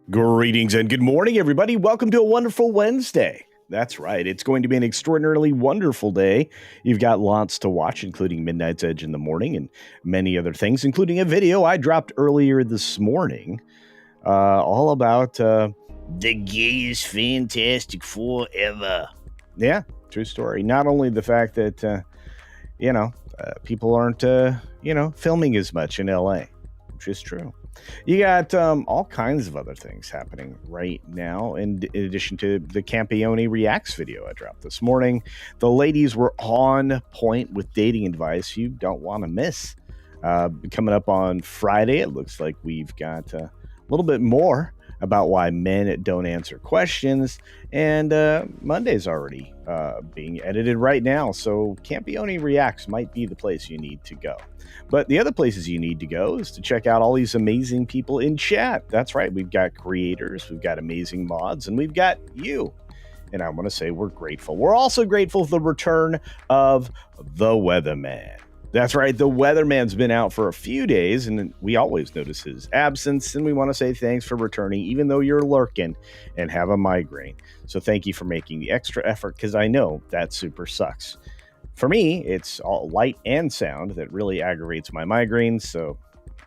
Greetings and good morning, everybody. Welcome to a wonderful Wednesday. That's right. It's going to be an extraordinarily wonderful day. You've got lots to watch, including Midnight's Edge in the morning and many other things, including a video I dropped earlier this morning all about the gayest Fantastic Four ever. Yeah, true story. Not only the fact that, people aren't, filming as much in LA, which is true. You got all kinds of other things happening right now. In addition to the Campione Reacts video I dropped this morning, the ladies were on point with dating advice you don't want to miss. Coming up on Friday, it looks like we've got a little bit more about why men don't answer questions. And Monday's already being edited right now. So Campione Reacts might be the place you need to go. But the other places you need to go is to check out all these amazing people in chat. That's right. We've got creators, we've got amazing mods, and we've got you. And I want to say we're grateful. We're also grateful for the return of the Weatherman. That's right. The Weatherman's been out for a few days, and we always notice his absence. And we want to say thanks for returning, even though you're lurking and have a migraine. So thank you for making the extra effort, because I know that super sucks. For me, it's all light and sound that really aggravates my migraines, so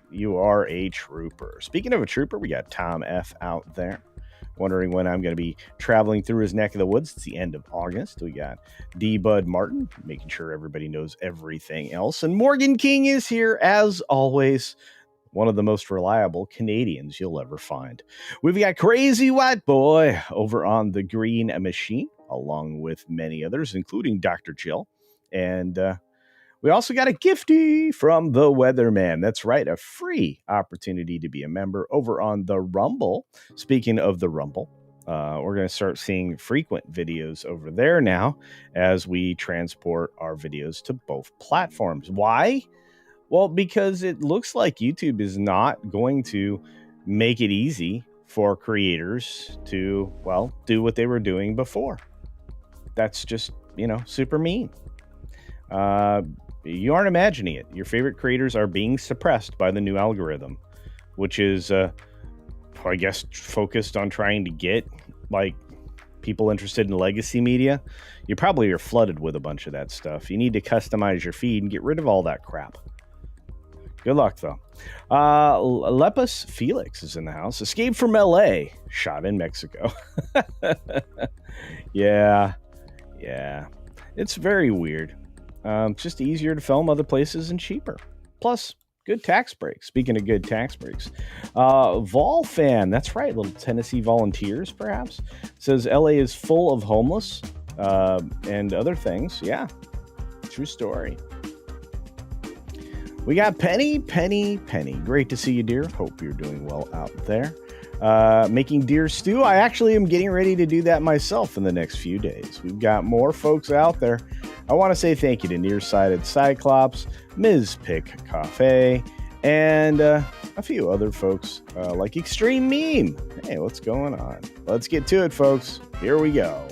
you are a trooper. Speaking of a trooper, we got Tom F. out there, wondering when I'm going to be traveling through his neck of the woods. It's the end of August. We got D. Bud Martin, making sure everybody knows everything else. And Morgan King is here, as always, one of the most reliable Canadians you'll ever find. We've got Crazy White Boy over on the Green Machine, along with many others, including Dr. Chill. And we also got a gifty from the Weatherman. That's right, a free opportunity to be a member over on the Rumble. Speaking of the Rumble, we're going to start seeing frequent videos over there now as we transport our videos to both platforms. Why? Well, because it looks like YouTube is not going to make it easy for creators to, do what they were doing before. That's just, super mean. You aren't imagining it. Your favorite creators are being suppressed by the new algorithm, which is, I guess, focused on trying to get people interested in legacy media. You probably are flooded with a bunch of that stuff. You need to customize your feed and get rid of all that crap. Good luck, though. Lepus Felix is in the house. Escaped from LA, shot in Mexico. Yeah. It's very weird. Just easier to film other places and cheaper. Plus, good tax breaks. Speaking of good tax breaks, Vol fan, that's right, little Tennessee Volunteers, perhaps, says LA is full of homeless and other things. Yeah, true story. We got Penny. Great to see you, dear. Hope you're doing well out there. Making deer stew. I actually am getting ready to do that myself in the next few days. We've got more folks out there. I want to say thank you to Nearsighted Cyclops, Ms. Pick Cafe, and a few other folks like Extreme Meme. Hey, what's going on? Let's get to it, folks. Here we go.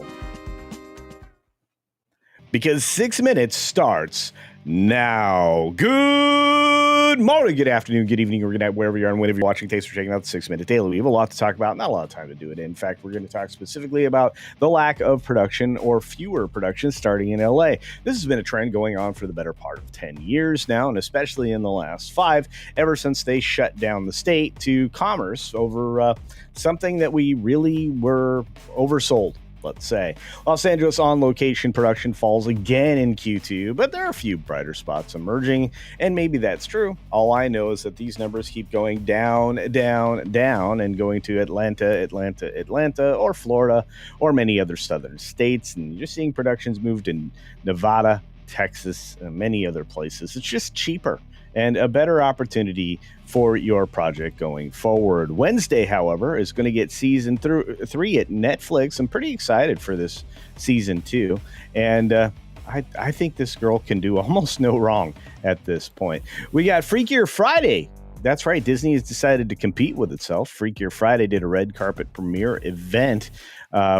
Because 6 minutes starts now. Good morning, good afternoon, good evening, or good night, wherever you are and whenever you're watching. Thanks for checking out the 6 Minute Daily. We have a lot to talk about, not a lot of time to do it. In fact, we're going to talk specifically about the lack of production or fewer productions starting in LA. This has been a trend going on for the better part of 10 years now, and especially in the last 5, ever since they shut down the state to commerce over something that we really were oversold. Let's say Los Angeles on location production falls again in Q2, but there are a few brighter spots emerging, and maybe that's true. All I know is that these numbers keep going down, and going to Atlanta, or Florida, or many other southern states, and you're seeing productions moved in Nevada, Texas, and many other places. It's just cheaper and a better opportunity for your project going forward. Wednesday, however, is going to get season 3 at Netflix. I'm pretty excited for this season 2. And I think this girl can do almost no wrong at this point. We got Freakier Friday. That's right. Disney has decided to compete with itself. Freakier Friday did a red carpet premiere event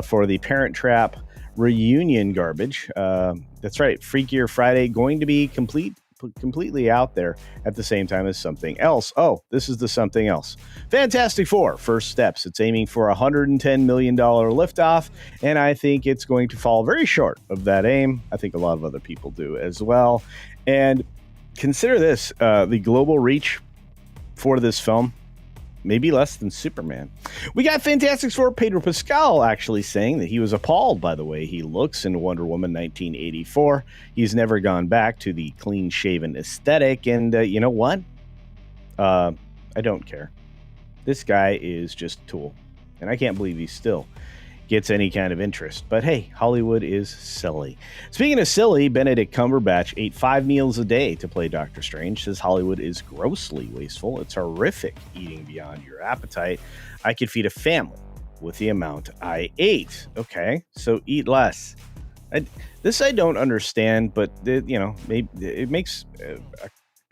for the Parent Trap reunion garbage. That's right. Freakier Friday going to be complete completely out there at the same time as something else. Oh, this is the something else. Fantastic Four, first steps. It's aiming for $110 million liftoff, and I think it's going to fall very short of that aim. I think a lot of other people do as well. And consider this, the global reach for this film, maybe less than Superman. We got Fantastic Four Pedro Pascal actually saying that he was appalled by the way he looks in Wonder Woman 1984. He's never gone back to the clean-shaven aesthetic, and you know what? I don't care. This guy is just a tool, and I can't believe he still gets any kind of interest. But hey, Hollywood is silly. Speaking of silly, Benedict Cumberbatch ate 5 meals a day to play Doctor Strange. Says Hollywood is grossly wasteful. It's horrific eating beyond your appetite. I could feed a family with the amount I ate. Okay, so eat less. This I don't understand, but maybe it makes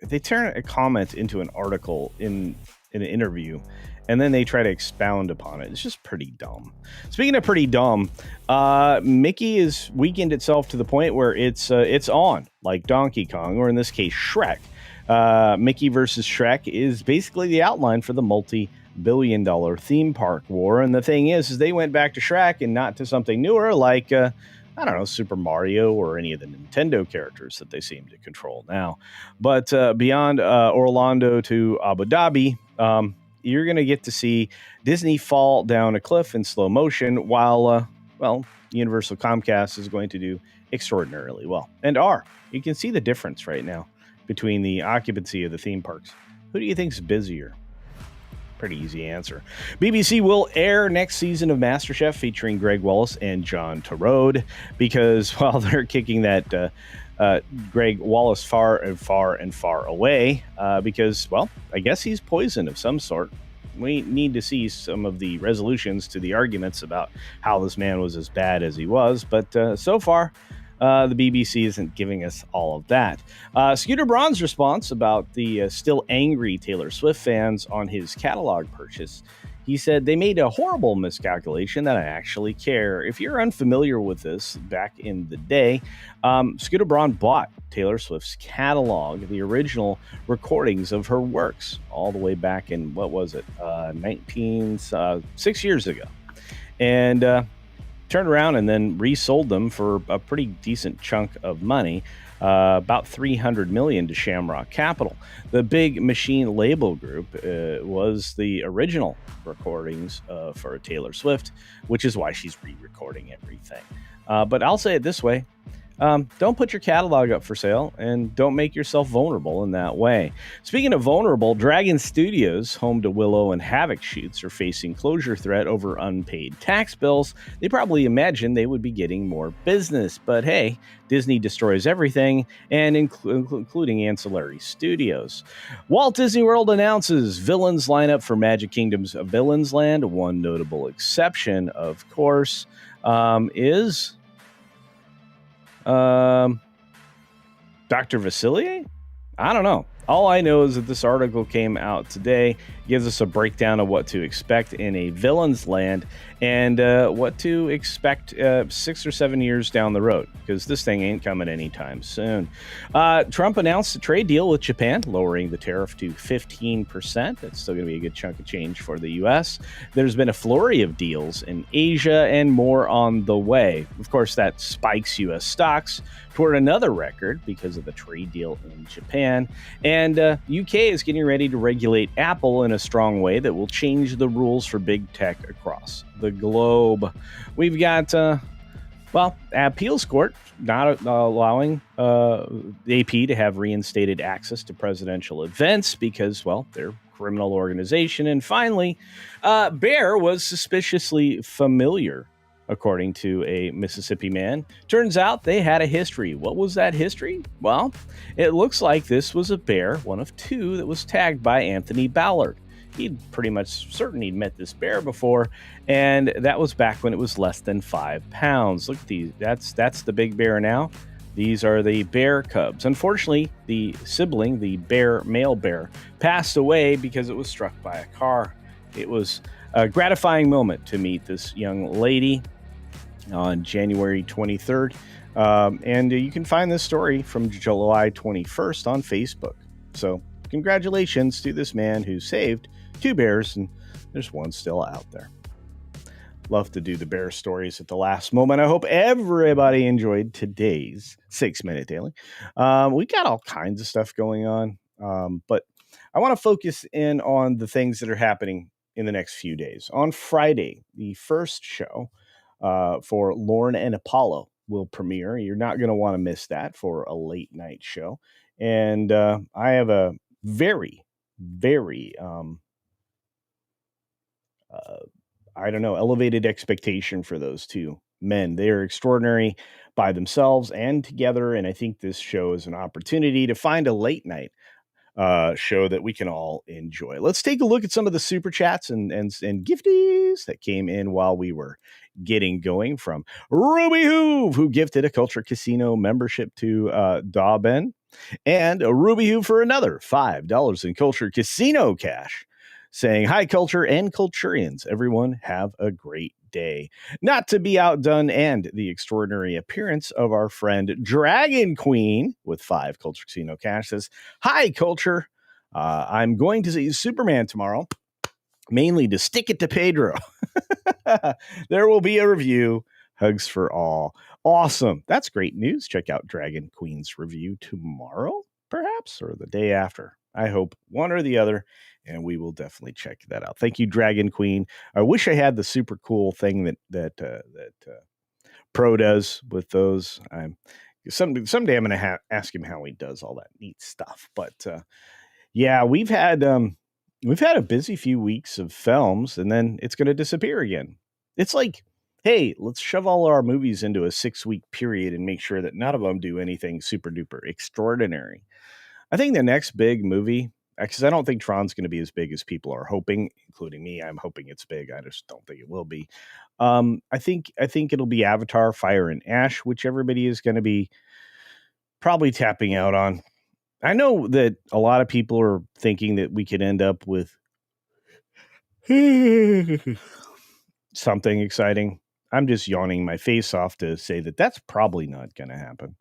they turn a comment into an article in an interview, and then they try to expound upon it. It's just pretty dumb. Speaking of pretty dumb, Mickey has weakened itself to the point where it's on, like Donkey Kong, or in this case, Shrek. Mickey versus Shrek is basically the outline for the multi-billion-dollar theme park war. And the thing is they went back to Shrek and not to something newer like, Super Mario or any of the Nintendo characters that they seem to control now. But beyond Orlando to Abu Dhabi, you're going to get to see Disney fall down a cliff in slow motion while, Universal Comcast is going to do extraordinarily well. And you can see the difference right now between the occupancy of the theme parks. Who do you think's busier? Pretty easy answer. BBC will air next season of MasterChef featuring Greg Wallace and John Turode because, they're kicking that Greg Wallace far away because, I guess he's poison of some sort. We need to see some of the resolutions to the arguments about how this man was as bad as he was. But so far, the BBC isn't giving us all of that. Scooter Braun's response about the still angry Taylor Swift fans on his catalog purchase. He said, they made a horrible miscalculation that I actually care. If you're unfamiliar with this, back in the day, Scooter Braun bought Taylor Swift's catalog, the original recordings of her works, all the way back in, 6 years ago. And turned around and then resold them for a pretty decent chunk of money, about $300 million to Shamrock Capital. The Big Machine label group was the original recordings for Taylor Swift, which is why she's re-recording everything. But I'll say it this way. Don't put your catalog up for sale and don't make yourself vulnerable in that way. Speaking of vulnerable, Dragon Studios, home to Willow and Havoc shoots, are facing closure threat over unpaid tax bills. They probably imagined they would be getting more business, but hey, Disney destroys everything, and including ancillary studios. Walt Disney World announces villains lineup for Magic Kingdom's Villains Land. One notable exception, of course, is Dr. Vasilier? I don't know. All I know is that this article came out today, gives us a breakdown of what to expect in a Villains Land and what to expect 6 or 7 years down the road, because this thing ain't coming anytime soon. Trump announced a trade deal with Japan, lowering the tariff to 15%. That's still going to be a good chunk of change for the U.S. There's been a flurry of deals in Asia and more on the way. Of course, that spikes U.S. stocks toward another record because of the trade deal in Japan. And UK is getting ready to regulate Apple in a strong way that will change the rules for big tech across the globe. We've got, appeals court not allowing the AP to have reinstated access to presidential events because, they're a criminal organization. And finally, Bear was suspiciously familiar, according to a Mississippi man. Turns out they had a history. What was that history? Well, it looks like this was a bear, one of two, that was tagged by Anthony Ballard. He'd pretty much certain he'd met this bear before, and that was back when it was less than 5 pounds. Look at these. That's the big bear now. These are the bear cubs. Unfortunately, the sibling, the male bear, passed away because it was struck by a car. It was a gratifying moment to meet this young lady. on January 23rd. And you can find this story from July 21st on Facebook. So, congratulations to this man who saved 2 bears, and there's one still out there. Love to do the bear stories at the last moment. I hope everybody enjoyed today's 6-Minute Daily. We got all kinds of stuff going on, but I want to focus in on the things that are happening in the next few days. On Friday, the first show for Lauren and Apollo will premiere. You're not going to want to miss that for a late night show. And I have a very, very elevated expectation for those two men. They are extraordinary by themselves and together. And I think this show is an opportunity to find a late night show that we can all enjoy. Let's take a look at some of the super chats and gifties that came in while we were getting going. From Ruby Hoove, who gifted a Culture Casino membership to Dawben, and a Ruby Hoove for another $5 in Culture Casino cash, saying, "Hi, Culture and Culturians. Everyone have a great day." Not to be outdone, and the extraordinary appearance of our friend Dragon Queen with 5 Culture Casino cash says, "Hi, Culture. I'm going to see Superman tomorrow, mainly to stick it to Pedro. There will be a review. Hugs for all." Awesome. That's great news. Check out Dragon Queen's review tomorrow, perhaps, or the day after. I hope one or the other, and we will definitely check that out. Thank you, Dragon Queen. I wish I had the super cool thing that Pro does with those. Someday I'm going to ask him how he does all that neat stuff. But yeah, we've had a busy few weeks of films, and then it's going to disappear again. It's like, hey, let's shove all our movies into a 6-week period and make sure that none of them do anything super duper extraordinary. I think the next big movie, because I don't think Tron's going to be as big as people are hoping, including me. I'm hoping it's big. I just don't think it will be. I think it'll be Avatar: Fire and Ash, which everybody is going to be probably tapping out on. I know that a lot of people are thinking that we could end up with something exciting. I'm just yawning my face off to say that that's probably not going to happen.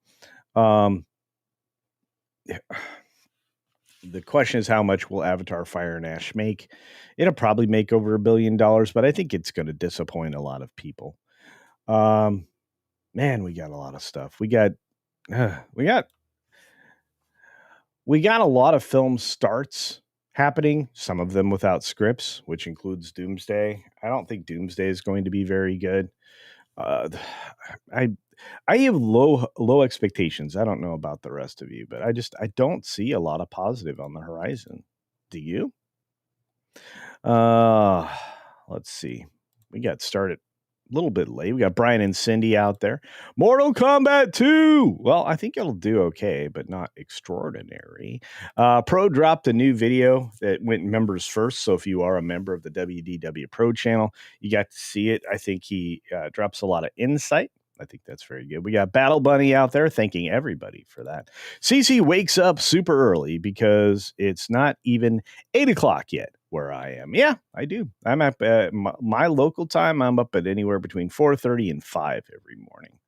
The question is, how much will Avatar: Fire and Ash make? It'll probably make over $1 billion, but I think it's going to disappoint a lot of people. Man, we got a lot of stuff. We got a lot of film starts happening, some of them without scripts, which includes Doomsday. I don't think Doomsday is going to be very good. I have low expectations. I don't know about the rest of you, but I don't see a lot of positive on the horizon. Do you? Let's see. We got started a little bit late. We got Brian and Cindy out there. Mortal Kombat 2. Well, I think it'll do okay, but not extraordinary. Pro dropped a new video that went members first. So if you are a member of the WDW Pro channel, you got to see it. I think he drops a lot of insight. I think that's very good. We got Battle Bunny out there, thanking everybody for that. Cece wakes up super early because it's not even 8 o'clock yet where I am. Yeah, I do. I'm up at my local time. I'm up at anywhere between 4:30 and 5 every morning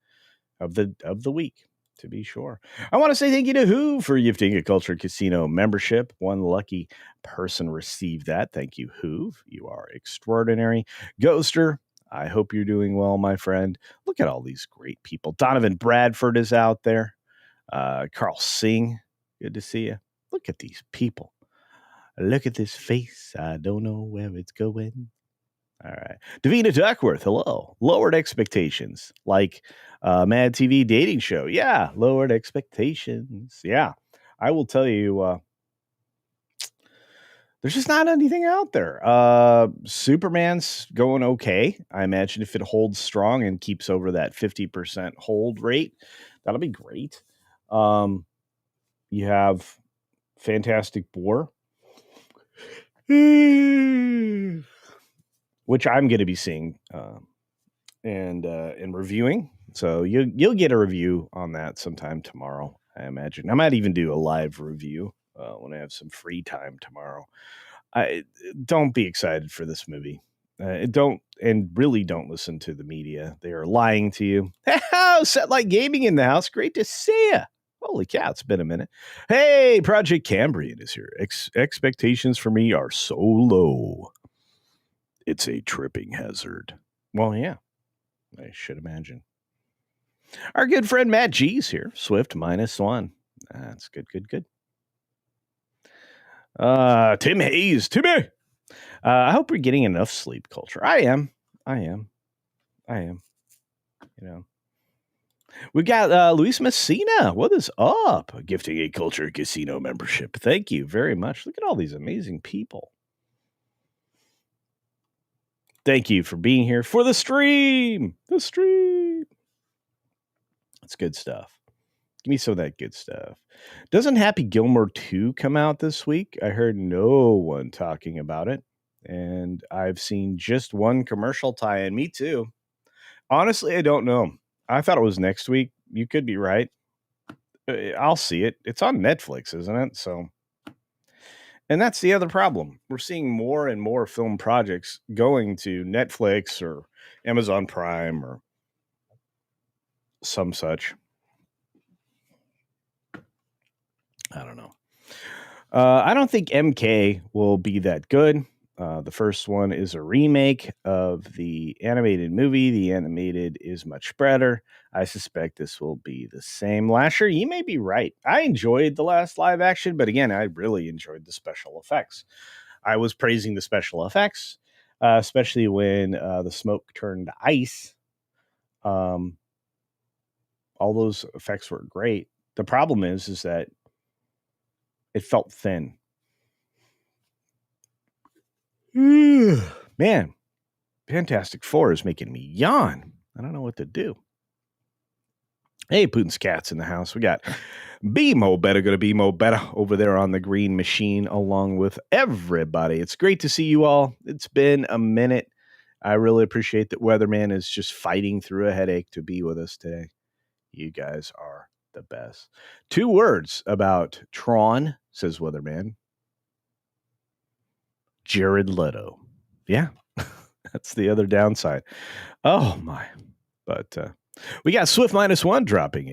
of the week, to be sure. I want to say thank you to Who for gifting a Culture Casino membership. One lucky person received that. Thank you, Who. You are extraordinary. Ghoster, I hope you're doing well, my friend. Look at all these great people. Donovan Bradford is out there. Carl Singh, good to see you. Look at these people. Look at this face. I don't know where it's going. All right. Davina Duckworth, hello. Lowered expectations, like Mad TV dating show. Yeah, lowered expectations. Yeah, I will tell you, there's just not anything out there. Superman's going okay. I imagine if it holds strong and keeps over that 50% hold rate, that'll be great. You have Fantastic Four, which I'm going to be seeing and reviewing. So you'll get a review on that sometime tomorrow, I imagine. I might even do a live review when I have some free time tomorrow. Don't be excited for this movie. Really don't listen to the media. They are lying to you. Set Light Gaming in the house. Great to see you. Holy cow, it's been a minute. Hey, Project Cambrian is here. Expectations for me are so low. It's a tripping hazard. Well, yeah, I should imagine. Our good friend Matt G's here. Swift -1. That's good. Tim Hayes. Timmy! I hope you're getting enough sleep, Culture. I am. You know. We got Luis Messina. What is up? Gifting a Culture Casino membership. Thank you very much. Look at all these amazing people. Thank you for being here for the stream. That's good stuff. Give me some of that good stuff. Doesn't Happy Gilmore 2 come out this week? I heard no one talking about it. And I've seen just one commercial tie-in. Me too. Honestly, I don't know. I thought it was next week. You could be right. I'll see it. It's on Netflix, isn't it? So, and that's the other problem. We're seeing more and more film projects going to Netflix or Amazon Prime or some such. I don't know. I don't think MK will be that good. The first one is a remake of the animated movie. The animated is much better. I suspect this will be the same. Lasher, you may be right. I enjoyed the last live action, but again, I really enjoyed the special effects. I was praising the special effects, especially when the smoke turned to ice. All those effects were great. The problem is that it felt thin. Man, Fantastic Four is making me yawn. I don't know what to do. Hey, Putin's Cats in the house. We got BMO Better, going to be Mo Better over there on the green machine along with everybody. It's great to see you all. It's been a minute. I really appreciate that Weatherman is just fighting through a headache to be with us today. You guys are the best. 2 words about Tron, says Weatherman. Jared Leto. Yeah, that's the other downside. Oh, my. But we got Swift -1 dropping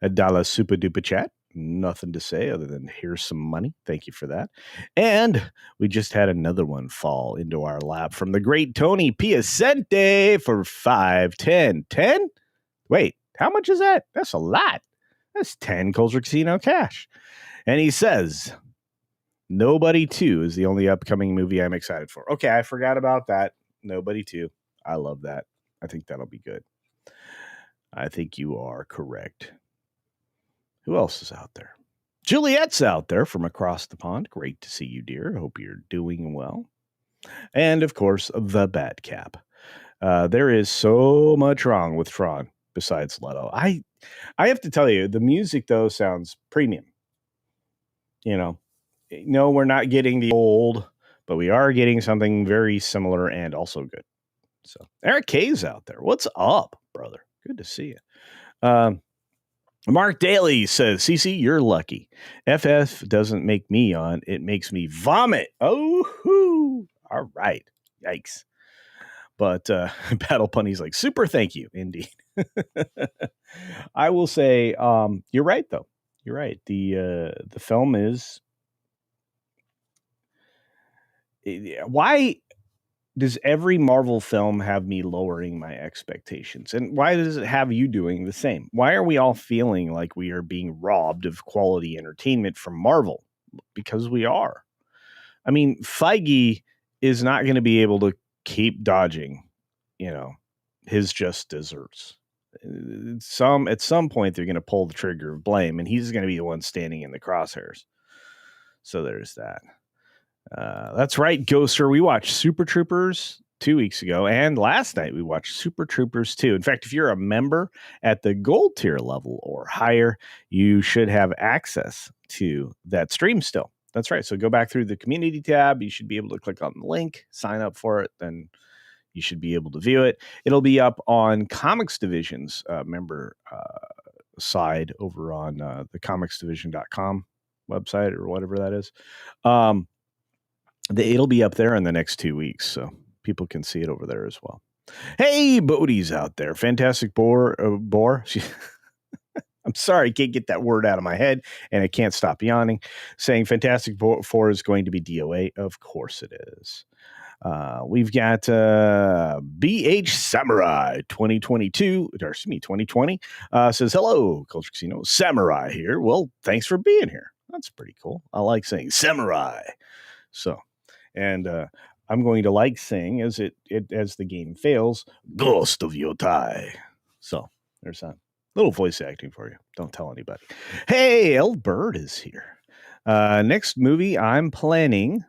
a dollar super duper chat. Nothing to say other than here's some money. Thank you for that. And we just had another one fall into our lap from the great Tony Piacente for 510. 10? Wait, how much is that? That's a lot. That's 10 Culture Casino cash. And he says, Nobody 2 is the only upcoming movie I'm excited for. Okay, I forgot about that. Nobody 2. I love that. I think that'll be good. I think you are correct. Who else is out there? Juliet's out there from across the pond. Great to see you, dear. Hope you're doing well. And, of course, the Batcap. There is so much wrong with Tron besides Leto. I have to tell you, the music, though, sounds premium. You know, no, we're not getting the old, but we are getting something very similar and also good. So Eric K's out there. What's up, brother? Good to see you. Mark Daly says, CC, you're lucky. FF doesn't make me yawn. It makes me vomit. Oh, all right. Yikes. But Battle Punny's like, super thank you. Indeed. I will say, you're right, though. You're right. The film is... Why does every Marvel film have me lowering my expectations? And why does it have you doing the same? Why are we all feeling like we are being robbed of quality entertainment from Marvel? Because we are. I mean, Feige is not going to be able to keep dodging, his just desserts. At some point, they're going to pull the trigger of blame, and he's going to be the one standing in the crosshairs. So there's that. That's right, Ghoster. We watched Super Troopers 2 weeks ago, and last night we watched Super Troopers 2. In fact, if you're a member at the gold tier level or higher, you should have access to that stream still. That's right. So go back through the community tab. You should be able to click on the link, sign up for it, then you should be able to view it. It'll be up on Comics Division's member side over on the comicsdivision.com website or whatever that is. It'll be up there in the next 2 weeks. So people can see it over there as well. Hey, Bodie's out there. Fantastic Boar. I'm sorry, I can't get that word out of my head, and I can't stop yawning. Saying Fantastic Four is going to be DOA. Of course it is. We've got BH Samurai 2022, or excuse me, 2020 says, hello, Culture Casino. Samurai here. Well, thanks for being here. That's pretty cool. I like saying Samurai. So, and I'm going to like saying as as the game fails, Ghost of Yotai. So there's that little voice acting for you. Don't tell anybody. Hey, El Bird is here. Next movie I'm planning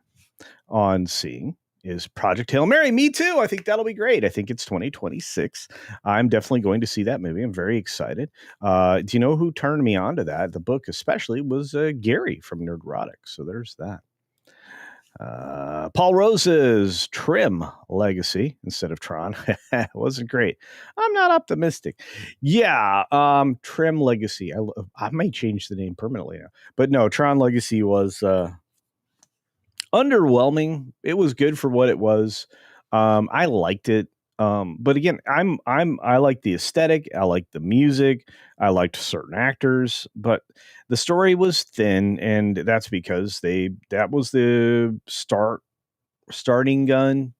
on seeing is Project Hail Mary. Me too. I think that'll be great. I think it's 2026. I'm definitely going to see that movie. I'm very excited. Do you know who turned me on to that? The book especially was Gary from Nerdrotic. So there's that. Paul Rose's Trim Legacy instead of Tron. Wasn't great. I'm not optimistic. Yeah, Trim Legacy. I may change the name permanently now. But no, Tron Legacy was underwhelming. It was good for what it was. I liked it. But again, I like the aesthetic. I like the music. I liked certain actors, but the story was thin, and that's because that was the starting gun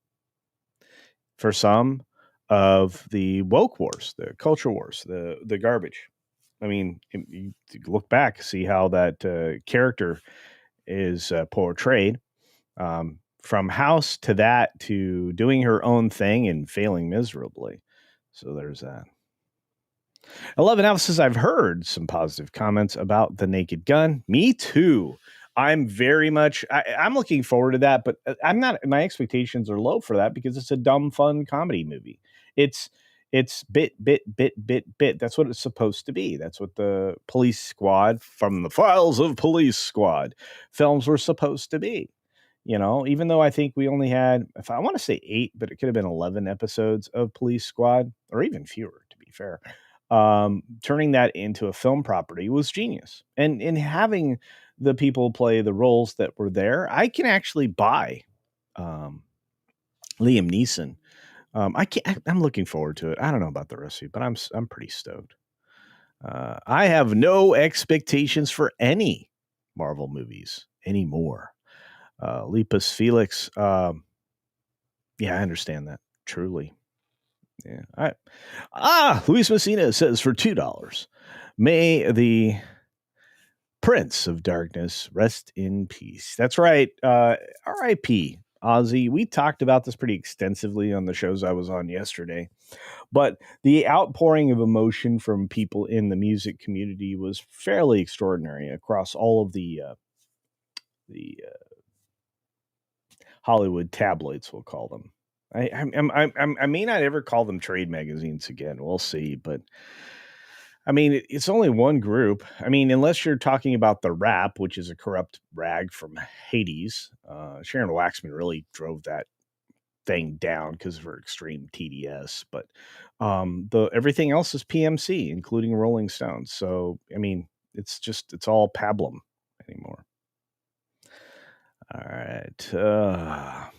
for some of the woke wars, the culture wars, the garbage. I mean, you look back, see how that character is portrayed. From house to that to doing her own thing and failing miserably. So there's that. 11 Alpha says, I've heard some positive comments about The Naked Gun. Me too. I'm very much, I'm looking forward to that, but I'm not, my expectations are low for that because it's a dumb, fun comedy movie. It's bit. That's what it's supposed to be. That's what the Police Squad from the Files of Police Squad films were supposed to be. You know, even though I think we only had, if I want to say 8, but it could have been 11 episodes of Police Squad, or even fewer, to be fair. Turning that into a film property was genius. And in having the people play the roles that were there, I can actually buy Liam Neeson. I'm looking forward to it. I don't know about the rest of you, but I'm pretty stoked. I have no expectations for any Marvel movies anymore. Lepus Felix. Yeah, I understand that. Truly. Yeah. Luis Messina says for $2. May the Prince of Darkness rest in peace. That's right. R.I.P. Ozzy. We talked about this pretty extensively on the shows I was on yesterday. But the outpouring of emotion from people in the music community was fairly extraordinary across all of the Hollywood tabloids, we'll call them. I may not ever call them trade magazines again. We'll see. But I mean, it's only one group. I mean, unless you're talking about The Rap, which is a corrupt rag from Hades. Sharon Waxman really drove that thing down because of her extreme TDS. But everything else is PMC, including Rolling Stones. So, I mean, it's all pablum anymore. All right.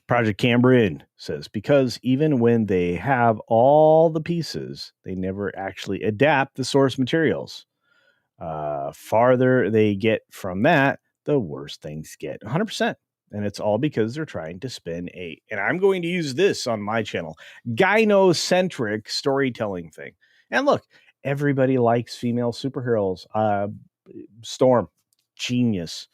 Project Cambrian says, because even when they have all the pieces, they never actually adapt the source materials. Farther they get from that, the worse things get. 100%. And it's all because they're trying to spin and I'm going to use this on my channel, gynocentric storytelling thing. And look, everybody likes female superheroes. Storm, genius.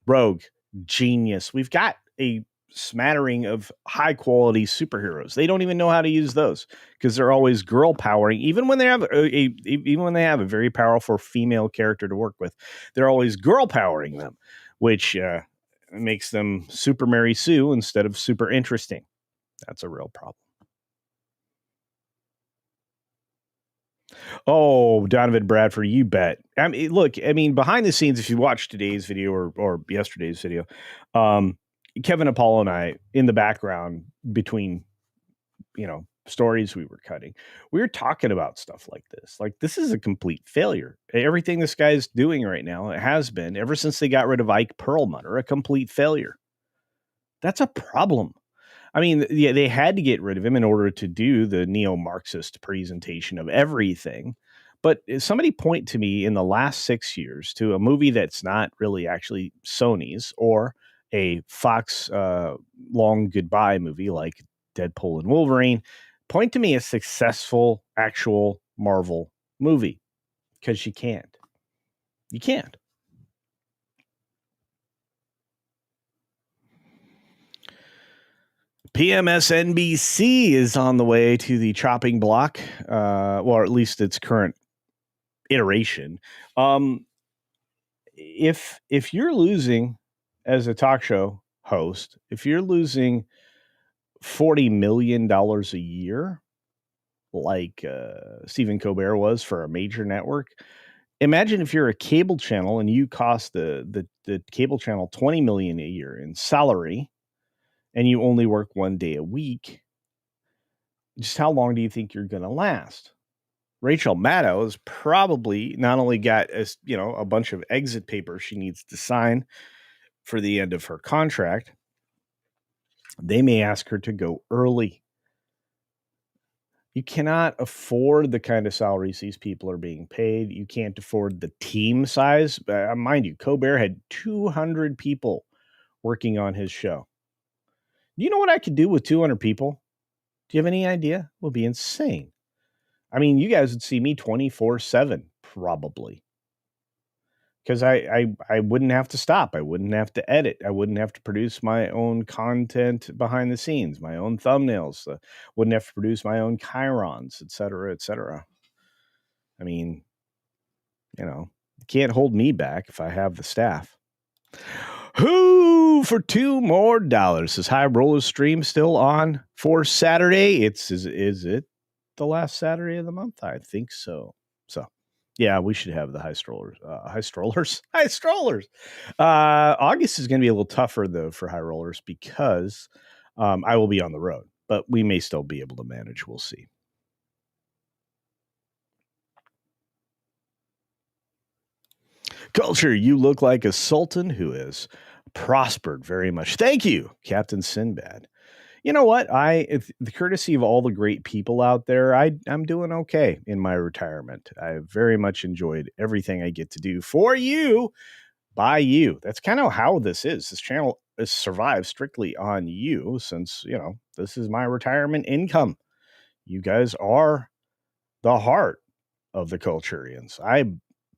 Rogue, genius. We've got a smattering of high quality superheroes. They don't even know how to use those because they're always girl powering. Even when they have a very powerful female character to work with, they're always girl powering them, which makes them Super Mary Sue instead of super interesting. That's a real problem. Oh, Donovan Bradford, you bet. I mean, look, behind the scenes, if you watch today's video or yesterday's video, Kevin Apollo and I, in the background between, stories we were cutting, we were talking about stuff like this. Like, this is a complete failure. Everything this guy's doing right now, it has been ever since they got rid of Ike Perlmutter, a complete failure. That's a problem. I mean, yeah, they had to get rid of him in order to do the neo-Marxist presentation of everything. But somebody point to me in the last 6 years to a movie that's not really actually Sony's or a Fox long goodbye movie like Deadpool and Wolverine. Point to me a successful actual Marvel movie, because you can't. You can't. PMSNBC is on the way to the chopping block, or at least its current iteration. If you're losing as a talk show host, if you're losing $40 million a year, like Stephen Colbert was for a major network, imagine if you're a cable channel and you cost the cable channel $20 million a year in salary, and you only work 1 day a week. Just how long do you think you're going to last? Rachel Maddow has probably not only got a bunch of exit papers she needs to sign for the end of her contract, they may ask her to go early. You cannot afford the kind of salaries these people are being paid. You can't afford the team size. Mind you, Colbert had 200 people working on his show. Do you know what I could do with 200 people? Do you have any idea? It would be insane. I mean, you guys would see me 24/7 probably, because I wouldn't have to stop. I wouldn't have to edit. I wouldn't have to produce my own content behind the scenes, my own thumbnails. Wouldn't have to produce my own chyrons, et cetera, et cetera. I mean, you can't hold me back if I have the staff. Who for $2 more? Is High Roller Stream still on for Saturday? Is it the last Saturday of the month? I think so. So, yeah, we should have the high strollers. August is going to be a little tougher though for high rollers because I will be on the road, but we may still be able to manage. We'll see. Culture, you look like a sultan who has prospered very much. Thank you, Captain Sinbad. You know what? The courtesy of all the great people out there, I'm doing okay in my retirement. I very much enjoyed everything I get to do for you, by you. That's kind of how this is. This channel has survived strictly on you since, this is my retirement income. You guys are the heart of the Culturians. I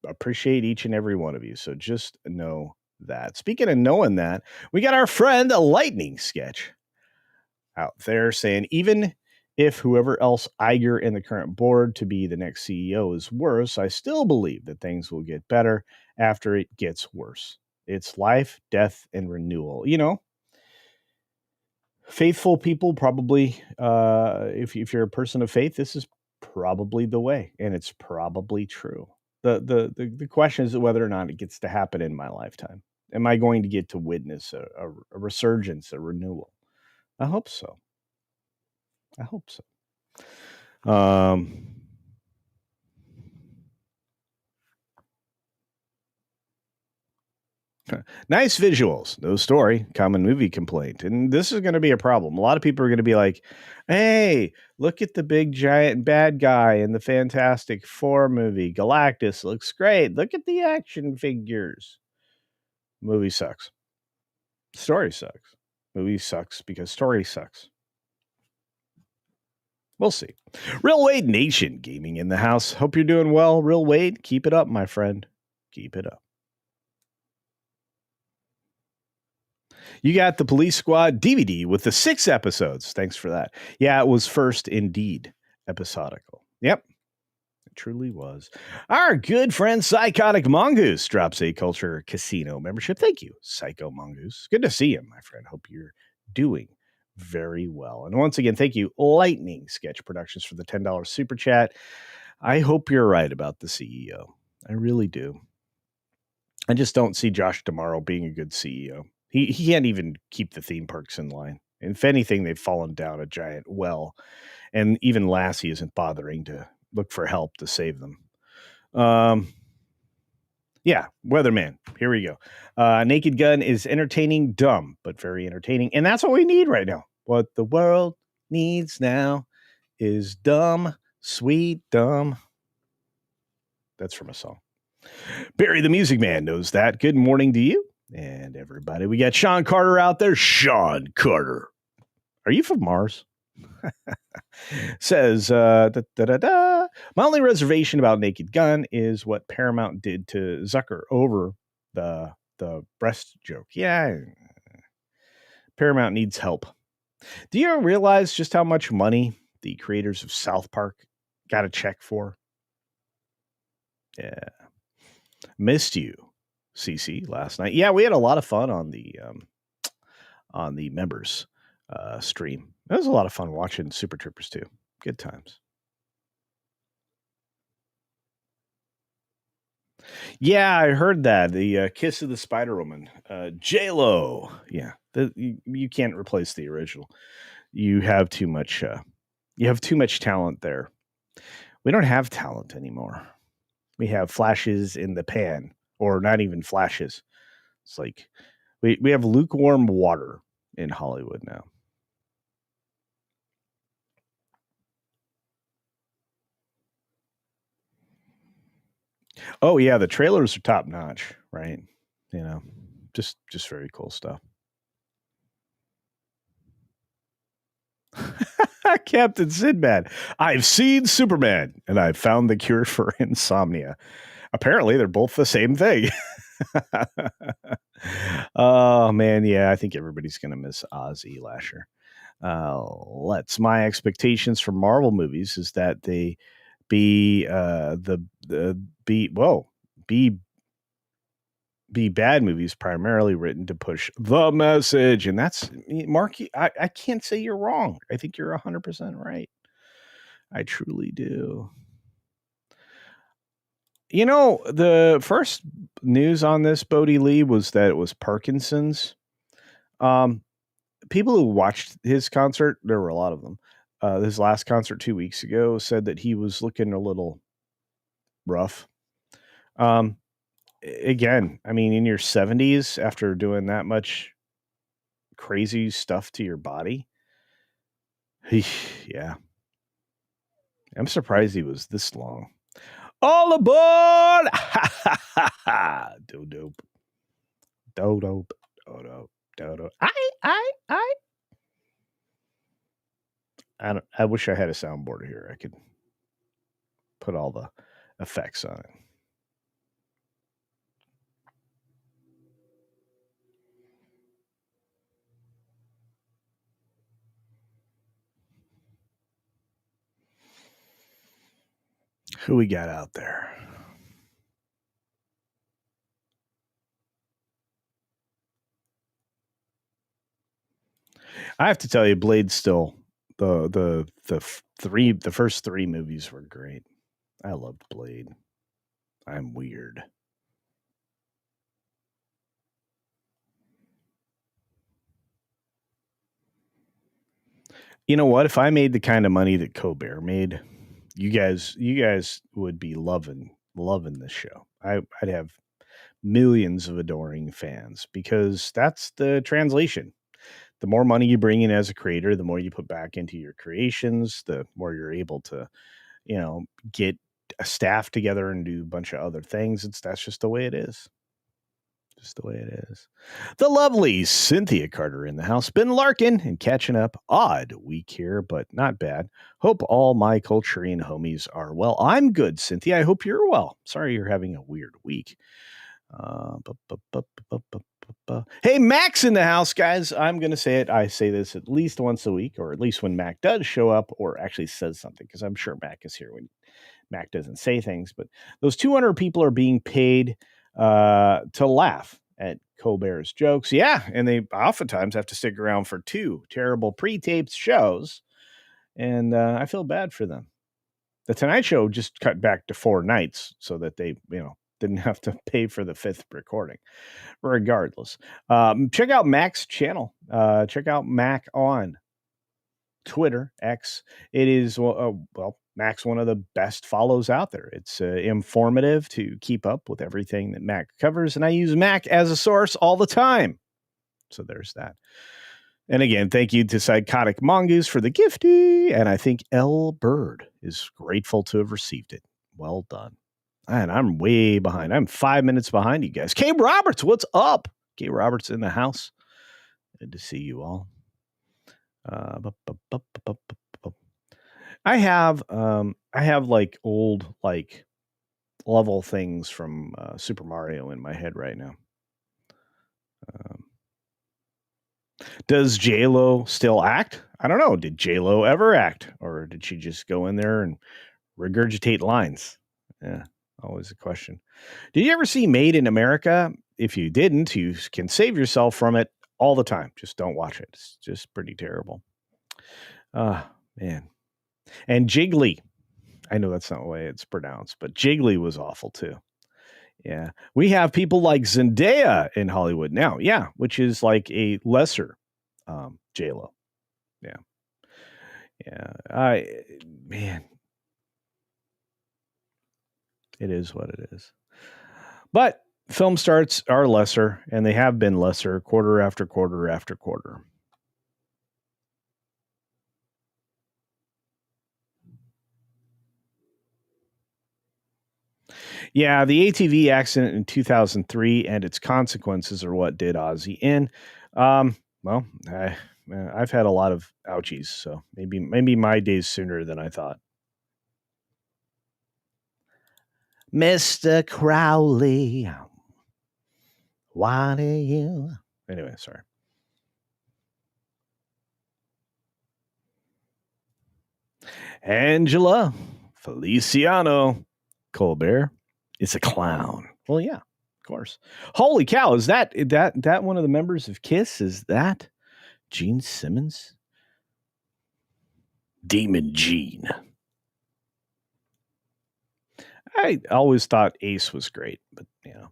appreciate each and every one of you. So just know that. Speaking of knowing that, we got our friend, a lightning sketch out there saying, even if whoever else Iger in the current board to be the next CEO is worse, I still believe that things will get better after it gets worse. It's life, death, and renewal. Faithful people probably, if you're a person of faith, this is probably the way, and it's probably true. The question is whether or not it gets to happen in my lifetime. Am I going to get to witness a resurgence, a renewal? I hope so. Nice visuals, no story, common movie complaint. And this is going to be a problem. A lot of people are going to be like, hey, look at the big giant bad guy in the Fantastic Four movie. Galactus looks great. Look at the action figures. Movie sucks. Story sucks. Movie sucks because story sucks. We'll see. Real Wade Nation gaming in the house. Hope you're doing well, Real Wade. Keep it up, my friend. Keep it up. You got the Police Squad DVD with the 6 episodes. Thanks for that. Yeah, it was first indeed episodical. Yep, it truly was. Our good friend Psychotic Mongoose drops a Culture Casino membership. Thank you, Psycho Mongoose. Good to see you, my friend. Hope you're doing very well. And once again, thank you, Lightning Sketch Productions, for the $10 super chat. I hope you're right about the CEO. I really do. I just don't see Josh D'Amaro being a good CEO. He can't even keep the theme parks in line. If anything, they've fallen down a giant well. And even Lassie isn't bothering to look for help to save them. Yeah, Weatherman. Here we go. Naked Gun is entertaining, dumb, but very entertaining. And that's what we need right now. What the world needs now is dumb, sweet, dumb. That's from a song. Barry the Music Man knows that. Good morning to you and everybody. We got Sean Carter out there. Sean Carter. Are you from Mars? Says, my only reservation about Naked Gun is what Paramount did to Zucker over the breast joke. Yeah, Paramount needs help. Do you realize just how much money the creators of South Park got a check for? Yeah. Missed you, CC, last night. Yeah, we had a lot of fun on the members stream. It was a lot of fun watching Super Troopers too. Good times. Yeah, I heard that. The Kiss of the Spider Woman, J-Lo. Yeah, you can't replace the original. You have too much. You have too much talent there. We don't have talent anymore. We have flashes in the pan, or not even flashes. It's like we have lukewarm water in Hollywood now. Oh yeah, the trailers are top notch, right? You know, just very cool stuff. Captain Sinbad. I've seen Superman and I've found the cure for insomnia. Apparently, they're both the same thing. Oh man, yeah, I think everybody's gonna miss Ozzy Lasher. My expectations for Marvel movies is that they be be bad movies primarily written to push the message, and that's Mark. I can't say you're wrong. I think you're 100% right. I truly do. You know, the first news on this Bodie Lee was that it was Parkinson's. People who watched his concert, there were a lot of them. His last concert 2 weeks ago said that he was looking a little rough. Again, I mean, in your 70s, after doing that much crazy stuff to your body, yeah, I'm surprised he was this long. All aboard! Do-dope. Do-dope. Do-dope. Do-dope. I wish I had a soundboard here. I could put all the effects on it. Who we got out there? I have to tell you, Blade's still the first three movies were great. I loved Blade. I'm weird. You know what? If I made the kind of money that Colbert made, you guys would be loving this show. I'd have millions of adoring fans because that's the translation. The more money you bring in as a creator, the more you put back into your creations, the more you're able to, get a staff together and do a bunch of other things. That's just the way it is. Just the way it is. The lovely Cynthia Carter in the house. Been larking and catching up. Odd week here, but not bad. Hope all my Culturean homies are well. I'm good, Cynthia. I hope you're well. Sorry you're having a weird week. Hey, Mac's in the house, guys. I'm going to say it. I say this at least once a week, or at least when Mac does show up or actually says something, because I'm sure Mac is here when Mac doesn't say things. But those 200 people are being paid to laugh at Colbert's jokes. Yeah, and they oftentimes have to stick around for 2 terrible pre-taped shows, and I feel bad for them. The Tonight Show just cut back to 4 nights so that they, didn't have to pay for the 5th recording. Regardless, check out Mac's channel. Check out Mac on Twitter, X. It is, Mac's one of the best follows out there. It's informative to keep up with everything that Mac covers, and I use Mac as a source all the time. So there's that. And again, thank you to Psychotic Mongoose for the gifty. And I think L. Bird is grateful to have received it. Well done. And I'm way behind. I'm 5 minutes behind you guys. Kay Roberts, what's up? Kay Roberts in the house. Good to see you all. I have like old like level things from Super Mario in my head right now. Does J-Lo still act? I don't know. Did J-Lo ever act, or did she just go in there and regurgitate lines? Yeah, always a question. Did you ever see Made in America? If you didn't, you can save yourself from it all the time. Just don't watch it. It's just pretty terrible. Man. And Jiggly. I know that's not the way it's pronounced, but Jiggly was awful too. Yeah. We have people like Zendaya in Hollywood now. Yeah. Which is like a lesser J-Lo. Yeah. Yeah. Man. It is what it is. But film starts are lesser, and they have been lesser quarter after quarter after quarter. Yeah, the ATV accident in 2003 and its consequences are what did Ozzy in. Well, I've had a lot of ouchies, so maybe my day's sooner than I thought. Mr. Crowley, why do you? Anyway, sorry. Angela Feliciano Colbert is a clown. Well, yeah, of course. Holy cow! Is that one of the members of Kiss? Is that Gene Simmons? Demon Gene. I always thought Ace was great, but yeah.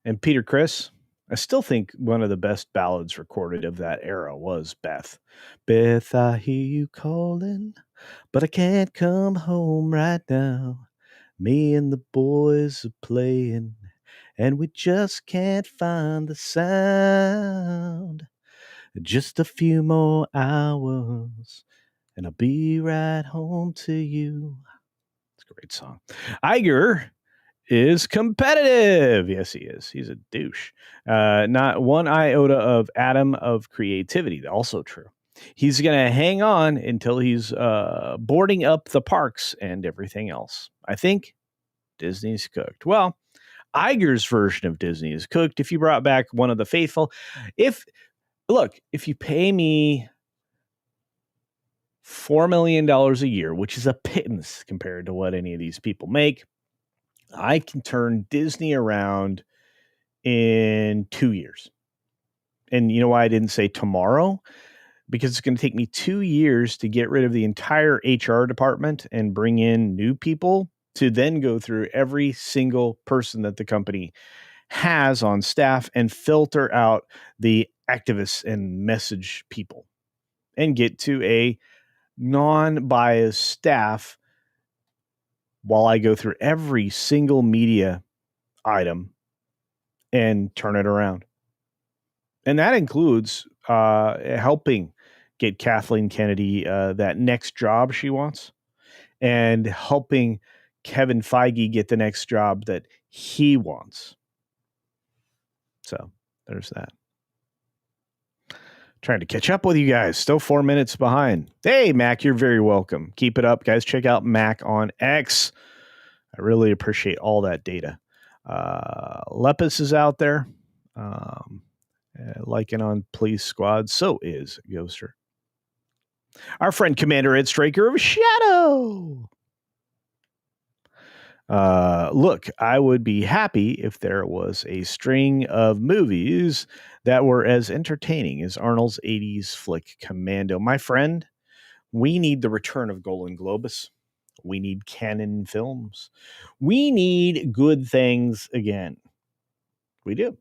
And Peter Criss, I still think one of the best ballads recorded of that era was Beth. Beth, I hear you calling, but I can't come home right now. Me and the boys are playing, and we just can't find the sound. Just a few more hours, and I'll be right home to you. It's a great song. Iger is competitive. Yes, he is. He's a douche. Not one iota of atom of creativity. Also true. He's going to hang on until he's boarding up the parks and everything else. I think Disney's cooked. Well, Iger's version of Disney is cooked. If you brought back one of the faithful, if you pay me $4 million a year, which is a pittance compared to what any of these people make, I can turn Disney around in 2 years. And you know why I didn't say tomorrow? Because it's going to take me 2 years to get rid of the entire HR department and bring in new people to then go through every single person that the company has on staff and filter out the activists and message people and get to a non-biased staff while I go through every single media item and turn it around. And that includes helping get Kathleen Kennedy that next job she wants and helping Kevin Feige get the next job that he wants. So there's that. Trying to catch up with you guys. Still 4 minutes behind. Hey, Mac, you're very welcome. Keep it up, guys. Check out Mac on X. I really appreciate all that data. Lepus is out there. Liking on Police Squad. So is Ghoster. Our friend Commander Ed Straker of Shadow. Look, I would be happy if there was a string of movies that were as entertaining as Arnold's 80s flick Commando. My friend, we need the return of Golden Globus. We need canon films. We need good things again. We do.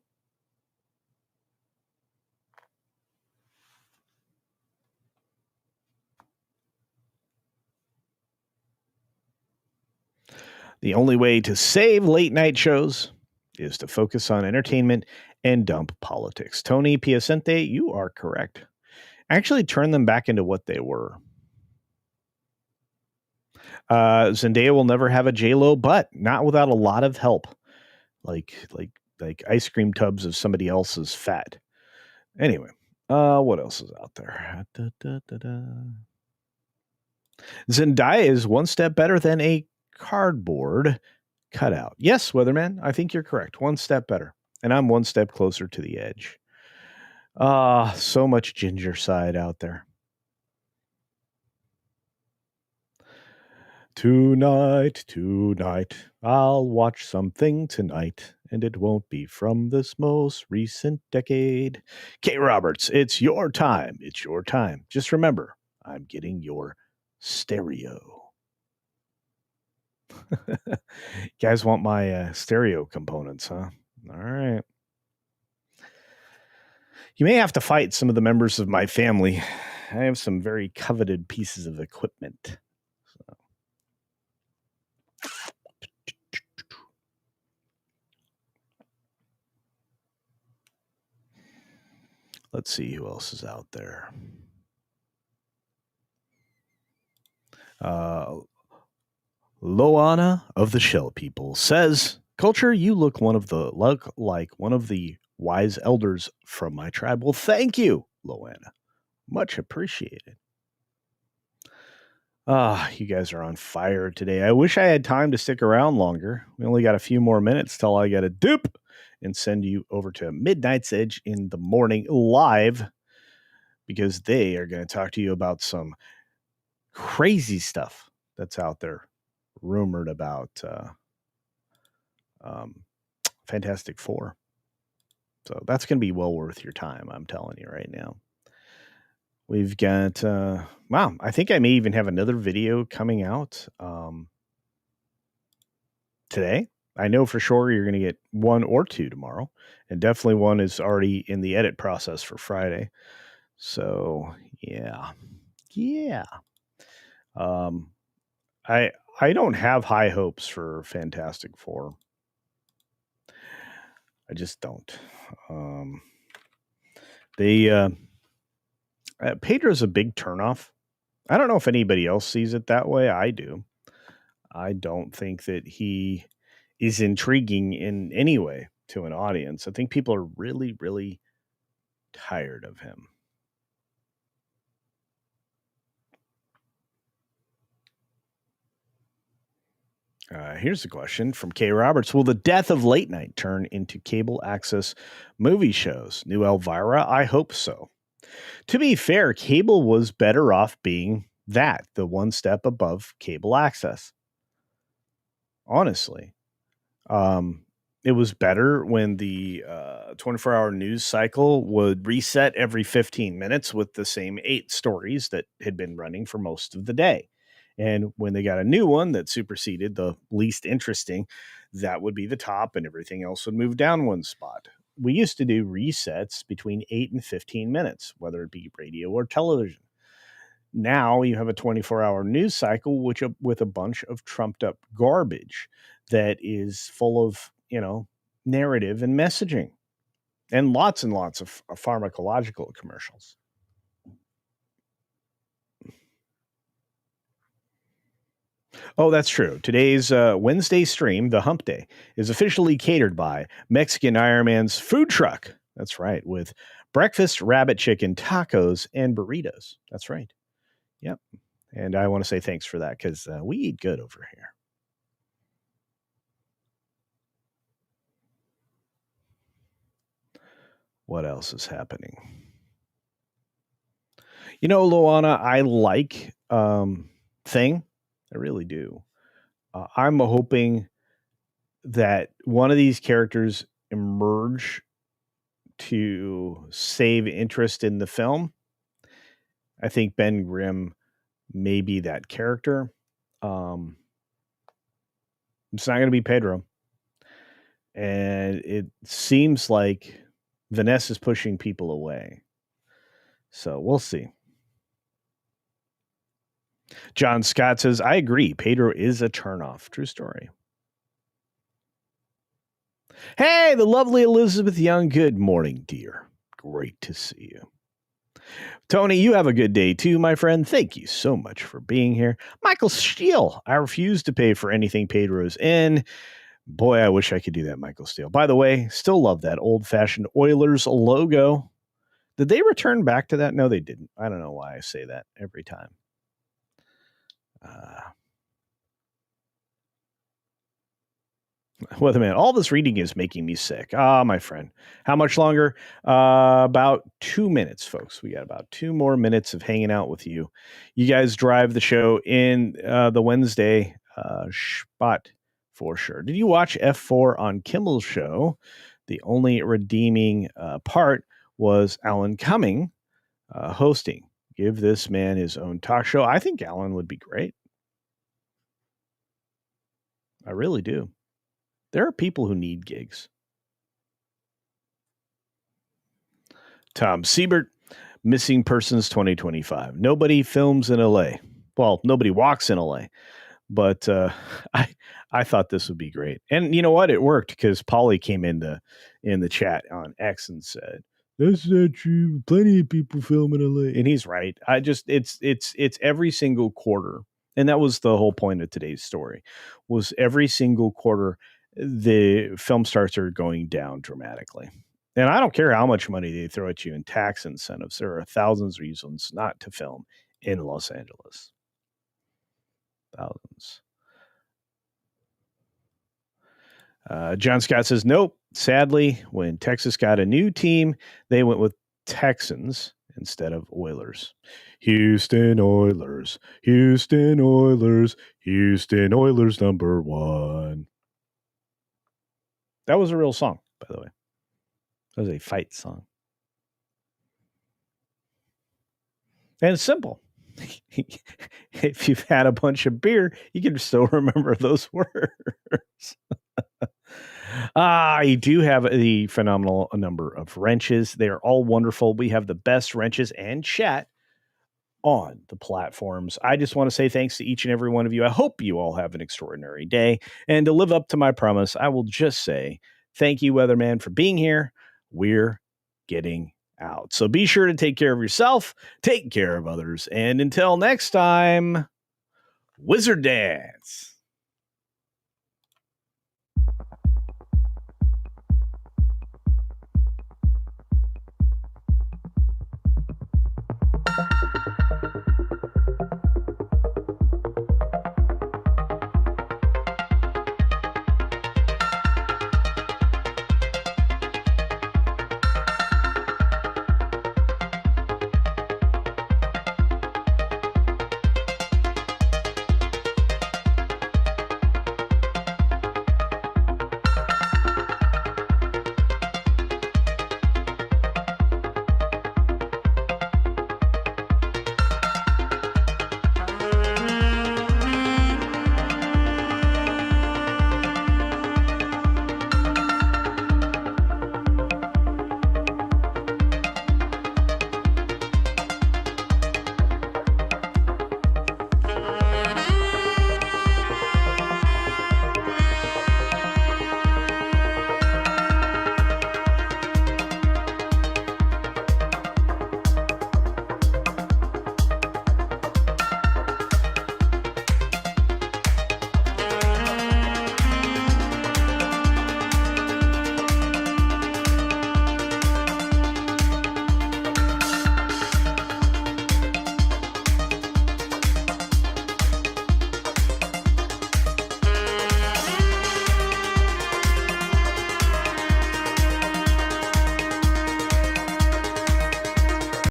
The only way to save late night shows is to focus on entertainment and dump politics. Tony Piacente, you are correct. Actually, turn them back into what they were. Zendaya will never have a J-Lo, but not without a lot of help, like ice cream tubs of somebody else's fat. Anyway, what else is out there? Zendaya is one step better than a cardboard cutout. Yes, Weatherman, I think you're correct. One step better, and I'm one step closer to the edge. So much ginger side out there. Tonight, I'll watch something tonight, and it won't be from this most recent decade. Kate Roberts, it's your time. It's your time. Just remember, I'm getting your stereo. You guys want my stereo components, huh? All right. You may have to fight some of the members of my family. I have some very coveted pieces of equipment. Let's see who else is out there. Loana of the Shell People says, "Culture, you look like one of the wise elders from my tribe." Well, thank you, Loana. Much appreciated. You guys are on fire today. I wish I had time to stick around longer. We only got a few more minutes till I got to dip and send you over to Midnight's Edge in the morning live, because they are going to talk to you about some crazy stuff that's out there rumored about Fantastic Four. So that's going to be well worth your time, I'm telling you right now. We've got, wow, I think I may even have another video coming out today. I know for sure you're going to get one or two tomorrow, and definitely one is already in the edit process for Friday. So, yeah. I don't have high hopes for Fantastic Four. I just don't. Pedro's a big turnoff. I don't know if anybody else sees it that way. I do. I don't think that he is intriguing in any way to an audience. I think people are really, really tired of him. Here's a question from Kay Roberts. Will the death of late night turn into cable access movie shows? New Elvira? I hope so. To be fair, cable was better off being that, the one step above cable access. Honestly. It was better when the 24-hour news cycle would reset every 15 minutes with the same 8 stories that had been running for most of the day. And when they got a new one that superseded the least interesting, that would be the top and everything else would move down one spot. We used to do resets between 8 and 15 minutes, whether it be radio or television. Now you have a 24-hour news cycle, which with a bunch of trumped up garbage that is full of, narrative and messaging, and lots of pharmacological commercials. Oh, that's true. Today's Wednesday stream, the Hump Day, is officially catered by Mexican Ironman's food truck. That's right, with breakfast rabbit chicken tacos and burritos. That's right. Yep. And I want to say thanks for that, because we eat good over here. What else is happening? Luana, I like Thing. I really do. I'm hoping that one of these characters emerge to save interest in the film. I think Ben Grimm may be that character. It's not going to be Pedro. And it seems like Vanessa is pushing people away. So we'll see. John Scott says, I agree. Pedro is a turnoff. True story. Hey, the lovely Elizabeth Young. Good morning, dear. Great to see you. Tony, you have a good day too, my friend. Thank you so much for being here. Michael Steele, I refuse to pay for anything Pedro's in. Boy, I wish I could do that, Michael Steele. By the way, still love that old-fashioned Oilers logo. Did they return back to that? No, they didn't. I don't know why I say that every time. Weatherman, all this reading is making me sick. My friend. How much longer? About 2 minutes, folks. We got about 2 more minutes of hanging out with you. You guys drive the show in the Wednesday spot for sure. Did you watch F4 on Kimmel's show? The only redeeming part was Alan Cumming hosting. Give this man his own talk show. I think Alan would be great. I really do. There are people who need gigs. Tom Siebert, Missing Persons 2025. Nobody films in LA. Well, nobody walks in LA. But I thought this would be great. And you know what? It worked because Polly came in the chat on X and said, "That's not true. Plenty of people film in LA." And he's right. It's every single quarter. And that was the whole point of today's story, was every single quarter the film starts are going down dramatically. And I don't care how much money they throw at you in tax incentives. There are thousands of reasons not to film in Los Angeles. Thousands. John Scott says, nope. Sadly, when Texas got a new team, they went with Texans instead of Oilers. Houston Oilers, Houston Oilers, Houston Oilers #1. That was a real song, by the way. That was a fight song. And it's simple. If you've had a bunch of beer, you can still remember those words. I do have the phenomenal number of wrenches. They are all wonderful. We have the best wrenches and chat on the platforms. I just want to say thanks to each and every one of you. I hope you all have an extraordinary day. And to live up to my promise, I will just say thank you, Weatherman, for being here. We're getting out. So be sure to take care of yourself, take care of others, and until next time, Wizard Dance.